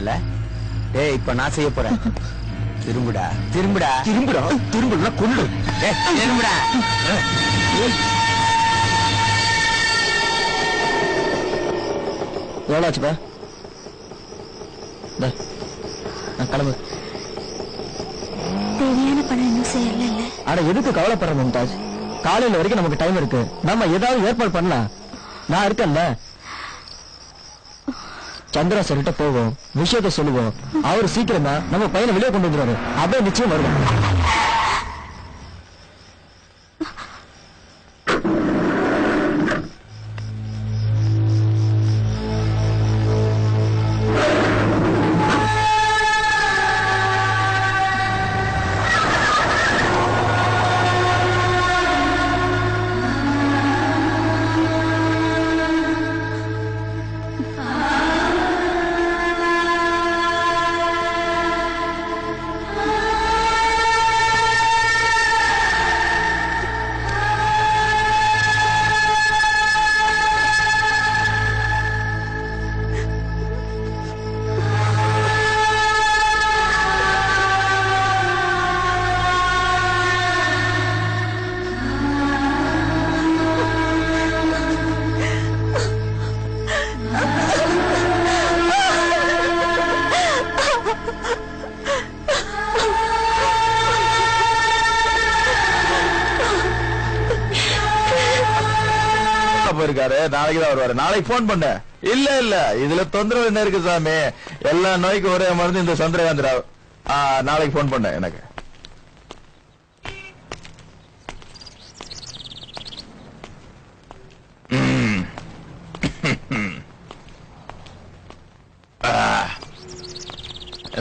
டேய் இப்ப நான் செய்ய போறேன். திரும்புடா திரும்புடா திரும்புடா திரும்புடா கொள்ளு. திரும்புடா. எவ்வளோ ஆச்சுப்பா? நான் கிளம்பு. தேவையான பணம் இன்னும் செய்யல. ஆனா எதுக்கு கவலைப்படுற மும்தாஜ்? காலையில வரைக்கும் நமக்கு டைம் இருக்கு. நம்ம ஏதாவது ஏற்பாடு பண்ணலாம். நான் இருக்கேன்ல. சந்திரா சரிட்ட போவோம், விஷயத்த சொல்லுவோம். அவரு சீக்கிரமா நம்ம பையனை வெளியே கொண்டு வந்துருவாரு. அப்படியே நிச்சயம் வருவோம். நாளைக்கு தான் வருவாரு. நாளைக்கு போன் பண்ண. இல்ல இல்ல இதுல தொந்தரவு என்ன இருக்கு சாமி? எல்லா நோய்க்கும் ஒரே மருந்து இந்த சந்திரகாந்த் ராவ். நாளைக்கு போன் பண்ண எனக்கு.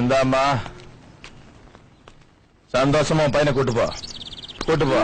இந்தாம்மா சந்தோஷமா பையனை கூட்டு போ, கூட்டு போ.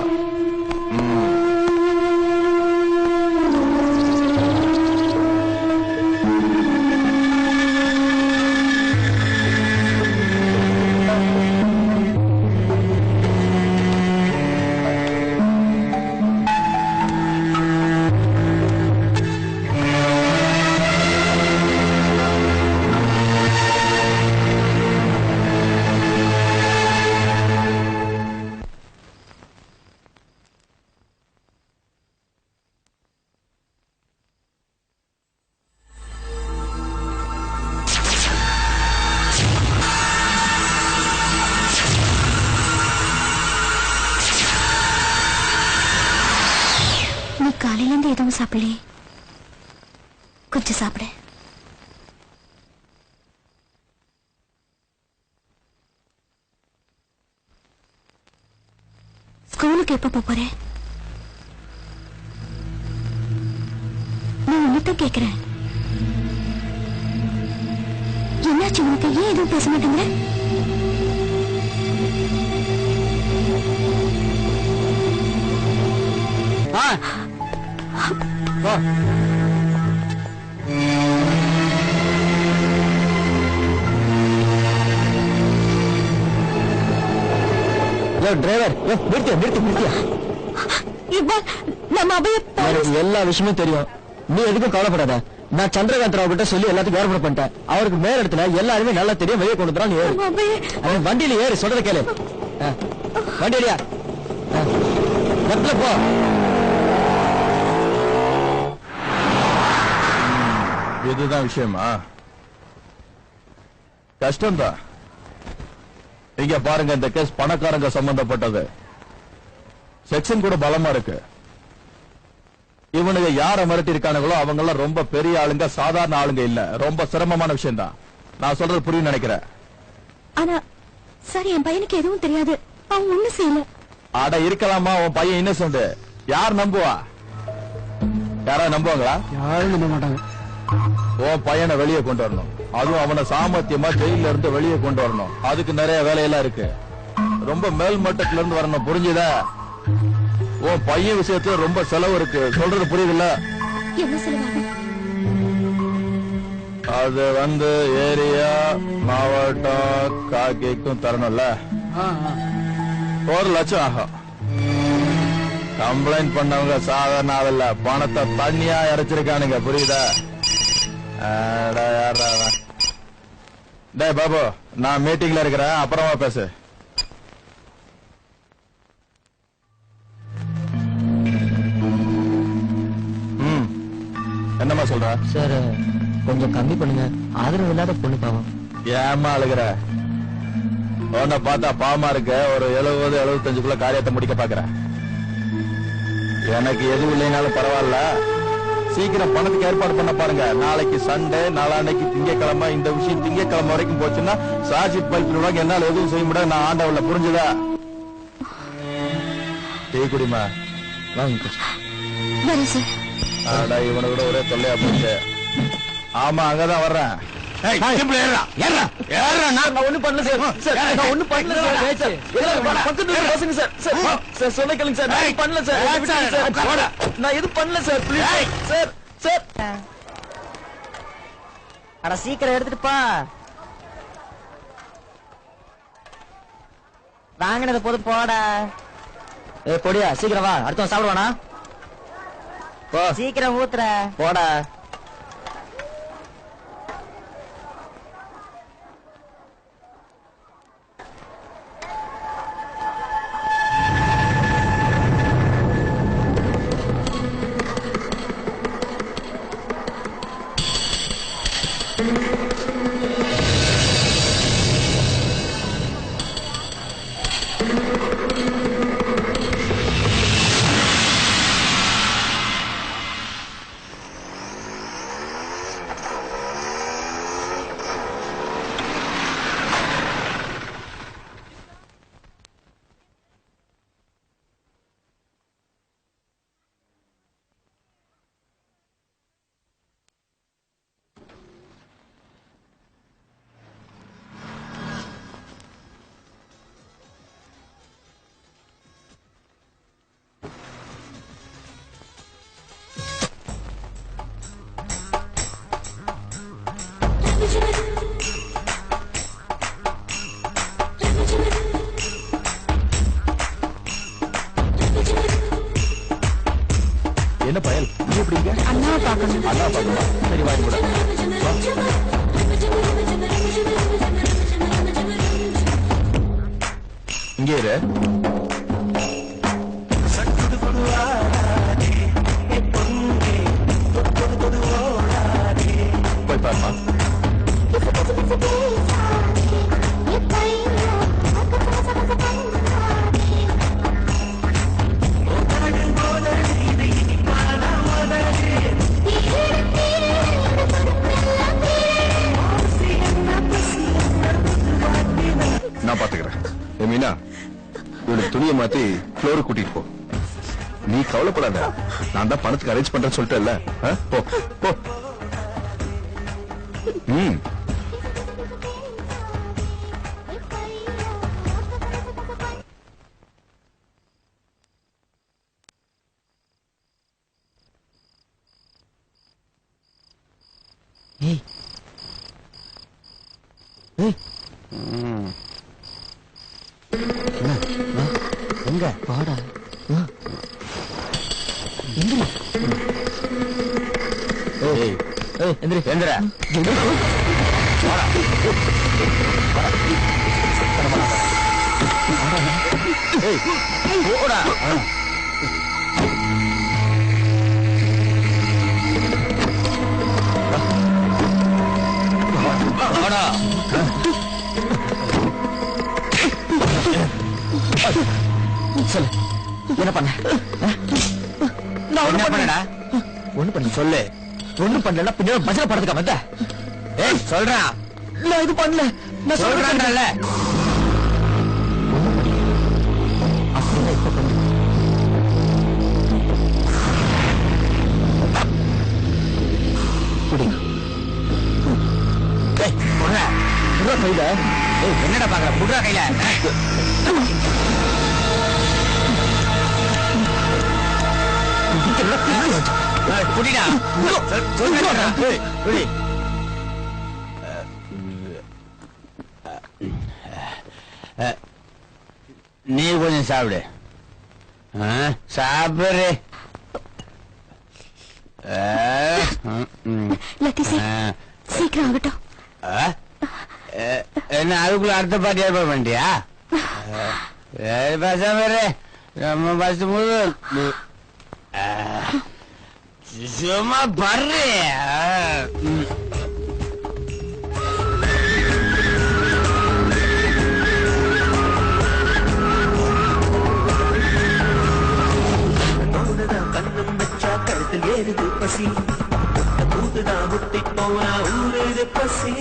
காலையில இருந்து எதுவும் சாப்பிடலையே, கொஞ்சம் சாப்பிட. ஸ்கூலுக்கு எப்ப போறேன்? நான் உன்னித்தான் கேக்குறேன். என்னாச்சு உனக்கு? ஏன் எதுவும் பேச மாட்டேங்கிற? டிரைவர் எல்லா விஷயமும் தெரியும். நீ எதுக்கும் கவலைப்படாத. நான் சந்திரகாந்த் ராவ் கிட்ட சொல்லி எல்லாத்துக்கும் ஏற்பாடு பண்ணிட்டேன். அவருக்கு மேல இடத்துல எல்லாருமே நல்லா தெரியும். வெளியே கொண்டு வரான். ஏறு வண்டியில ஏறு. சொல்றத கேளு. வண்டியிலையா போ. இதுதான் விஷயமா? கஷ்டம்தான். இங்க பாருங்க, இந்த கேஸ் பணக்காரங்க சம்பந்தப்பட்டது. செக்ஷன் கூட பலமா இருக்கு. இவனுங்க யார மிரட்டி இருக்கானுங்களோ அவங்க எல்லாம் ரொம்ப பெரிய ஆளுங்க, சாதாரண ஆளுங்க இல்ல. ரொம்ப சிரமமான விஷயம் தான். நான் சொல்றது புரியும் நினைக்கிறேன். ஆனா சரி, என் பையனுக்கு எதுவும் தெரியாது. அவன் ஒண்ணு செய்யல. அட இருக்கலாமா? உன் பையன் இன்னசென்ட். யார் நம்புவா? யாராவது நம்புவாங்களா? யாரும் நம்ப மாட்டாங்க. உன் பையனை வெளியே கொண்டு வரணும். அதுவும் அவனை சாமர்த்தியமா ஜெயில இருந்து வெளியே கொண்டு வரணும். அதுக்கு நிறைய வேலையெல்லாம் இருக்கு. ரொம்ப மேல் மட்டத்துல இருந்து வரணும். புரிஞ்சுதா? உன் பையன் விஷயத்துல ரொம்ப செலவு இருக்கு. சொல்றது புரியுதுல்ல? என்ன செலவாகும்? அது ஏரியா மாவட்டம் காக்கிக்கும் தரணும்ல. 1 லட்சம் ஆகும். கம்ப்ளைண்ட் பண்ணவங்க சாதாரண ஆளல்ல. பணத்தை தண்ணியா இறைச்சிருக்கானுங்க. புரியுதா? டேய் பாபு, நான் மீட்டிங்ல இருக்கிறேன், அப்புறமா பேசு. என்னமா சொல்ற? சார் கொஞ்சம் கம்மி பண்ணுங்க, ஆதரவு இல்லாத பொண்ணு பாவம். ஏமா அழுகிற? உன்னை பார்த்தா பாவமா இருக்க. ஒரு 70-75 காரியத்தை முடிக்க பாக்குற. எனக்கு எதுவும் இல்லைனாலும் பரவாயில்ல, சீக்கிரம் பணத்துக்கு ஏற்பாடு பண்ண பாருங்க. நாளைக்கு சண்டே, நாளான்னைக்கு திங்கக்கிழமை. இந்த விஷயம் திங்கக்கிழமை வரைக்கும் போச்சுன்னா சார்ஜிட் பல்பிடுவாங்க. என்னால எதுவும் செய்ய முடியாது. நான் ஆண்டவல்ல, புரிஞ்சுதா? டீ குடிமா. ஆடா, இவனை விட ஒரே தொல்லையா போச்சு. ஆமா, அங்கதான் வர்றேன். நான் ஒண்ணும் பண்ணல சார். நான் ஒண்ணும் பண்ணல சார். பக்கத்துல பசங்க சார். சொல்ல கேளுங்க சார். நான் பண்ணல சார். நான் எதுவும் பண்ணல சார். Please sir. சார் அட சீக்கிரம் எடுத்துட்டுப்பா. வாங்கினது போது போடா. பொடியா சீக்கிரம் வா, அடுத்தவன் சாப்பிடுவானா? சீக்கிரம் ஊத்துற போடா. என்ன பயல், நீ எப்படி இருக்க? அண்ணாவை பார்க்கணும். அண்ணா பாக்கணுமா? சரி, வாடி கூட. இங்கே இரு. போய் பாருமா. நான் பாத்துக்கிறேன். மீனா, இவனுக்கு துணியை மாத்தி ஃப்ளோரு கூட்டிட்டு போ. நீ கவலைப்படாத, நான் தான் பணத்துக்கு அரேஞ்ச் பண்றேன்னு சொல்லிட்டேன்ல. போ போ. எங்க பாடா எந்திரா. சொல்லு, என்ன பண்ண? என்ன பண்ணடா? ஒண்ணு பண்ண சொல்லு. ஒண்ணு பண்ணல, பின்னாடி பஜனை படத்துக்கா வந்த? ஏய், சொல்றேன். நான் இது பண்ணல. நான் சொல்றேன்ல. அப்படின்னா இப்ப பண்ணு. குடி. ஏய், புடுறா. புடுறா கையில. ஏய், என்னடா பாக்குற? புடுறா கையில. குடிடா. குடி. நீ கொஞ்சம் சாப்பிடு. சாப்பிடு. லத்தி சார், சீக்கிரம் ஆகட்டும். என்ன அதுக்குள்ள அடுத்த பாட்டு ஏற்பாடு பண்ணிட்டியா? பேசாம நம்ம பஸ் முழு சும்மா பர்றே. கண்ணும் வச்சா கழுத்தில் ஏறுது பசி, கூட்டுதான் முட்டி போனா ஊருது பசி.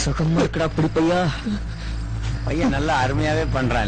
சுகமா இருக்கடா பிடிப்பையா. பையன் நல்லா அருமையாவே பண்றான்.